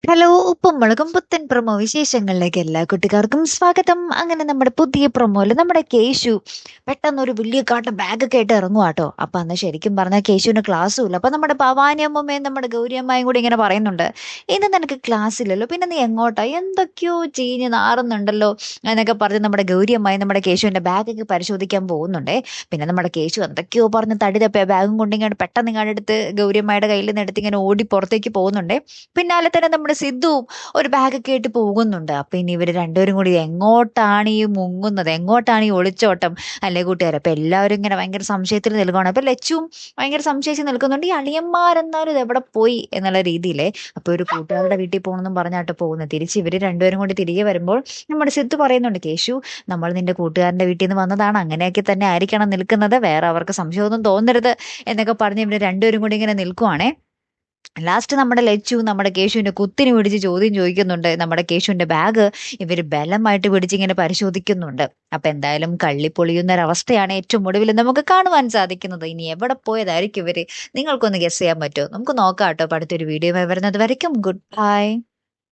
Hello! ഉപ്പും മുളകും പുത്തൻ പ്രൊമോ വിശേഷങ്ങളിലേക്ക് എല്ലാ കുട്ടിക്കാർക്കും സ്വാഗതം. അങ്ങനെ നമ്മുടെ പുതിയ പ്രൊമോയില് നമ്മുടെ കേശു പെട്ടെന്നൊരു വലിയ കാട്ടൻ ബാഗൊക്കെ ആയിട്ട് ഇറങ്ങുവാട്ടോ. അപ്പൊ അന്ന് ശരിക്കും പറഞ്ഞാൽ കേശുവിന് ക്ലാസ്സും ഇല്ല. അപ്പൊ നമ്മുടെ ഭവാനി അമ്മമ്മയും നമ്മുടെ ഗൗരി അമ്മായും കൂടി ഇങ്ങനെ പറയുന്നുണ്ട്, "ഇന്ന് നിനക്ക് ക്ലാസ് ഇല്ലല്ലോ, പിന്നെ നീ എങ്ങോട്ടാ? എന്തൊക്കെയോ ചീഞ്ഞ് നാറുന്നുണ്ടല്ലോ" എന്നൊക്കെ പറഞ്ഞ് നമ്മുടെ ഗൗരി അമ്മായി നമ്മുടെ കേശുവിന്റെ ബാഗൊക്കെ പരിശോധിക്കാൻ പോകുന്നുണ്ടേ. പിന്നെ നമ്മുടെ കേശു എന്തൊക്കെയോ പറഞ്ഞ് തടി തപ്പി ബാഗും കൊണ്ട് ഇങ്ങനെ പെട്ടെന്ന് ഇങ്ങോട്ട് എടുത്ത് ഗൗരി അമ്മായിയുടെ കയ്യിൽ നിന്ന് എടുത്ത് ഇങ്ങനെ ഓടി പുറത്തേക്ക് പോകുന്നുണ്ടേ. പിന്നാലെ തന്നെ നമ്മുടെ സിദ്ധുവും ഒരു ബാഗൊക്കെ ആയിട്ട് പോകുന്നുണ്ട്. അപ്പൊ ഇനി ഇവര് രണ്ടുപേരും കൂടി എങ്ങോട്ടാണ് ഈ മുങ്ങുന്നത്, എങ്ങോട്ടാണ് ഈ ഒളിച്ചോട്ടം, അല്ലേ കൂട്ടുകാരെ? അപ്പൊ എല്ലാവരും ഇങ്ങനെ ഭയങ്കര സംശയത്തിൽ നിൽക്കുകയാണ്. അപ്പൊ ലച്ചുവും ഭയങ്കര സംശയിച്ച് നിൽക്കുന്നുണ്ട്, ഈ അളിയന്മാരെന്നാലും ഇത് എവിടെ പോയി എന്നുള്ള രീതിയിലേ. അപ്പൊ ഒരു കൂട്ടുകാരുടെ വീട്ടിൽ പോകണമെന്നും പറഞ്ഞാട്ട് പോകുന്നത്. തിരിച്ച് ഇവര് രണ്ടുപേരും കൂടി തിരികെ വരുമ്പോൾ നമ്മുടെ സിദ്ധു പറയുന്നുണ്ട്, കേശു, നമ്മൾ നിന്റെ കൂട്ടുകാരന്റെ വീട്ടിൽ നിന്ന് വന്നതാണ്, അങ്ങനെയൊക്കെ തന്നെ ആയിരിക്കണം നിൽക്കുന്നത്, വേറെ അവർക്ക് സംശയമൊന്നും തോന്നരുത് എന്നൊക്കെ പറഞ്ഞ് ഇവര് രണ്ടുപേരും കൂടി ഇങ്ങനെ നിൽക്കുവാണേ. ലാസ്റ്റ് നമ്മുടെ ലച്ചു നമ്മുടെ കേശുവിന്റെ കുത്തിന് പിടിച്ച് ചോദ്യം ചോദിക്കുന്നുണ്ട്. നമ്മുടെ കേശുവിന്റെ ബാഗ് ഇവര് ബലമായിട്ട് പിടിച്ചിങ്ങനെ പരിശോധിക്കുന്നുണ്ട്. അപ്പൊ എന്തായാലും കള്ളി പൊളിയുന്ന ഒരവസ്ഥയാണ് ഏറ്റവും ഒടുവിൽ നമുക്ക് കാണുവാൻ സാധിക്കുന്നത്. ഇനി എവിടെ പോയതായിരിക്കും ഇവര്? നിങ്ങൾക്കൊന്ന് ഗസ് ചെയ്യാൻ പറ്റുമോ? നമുക്ക് നോക്കാം കേട്ടോ. അടുത്തൊരു വീഡിയോ വരുന്നത് വരയ്ക്കും ഗുഡ് ബൈ.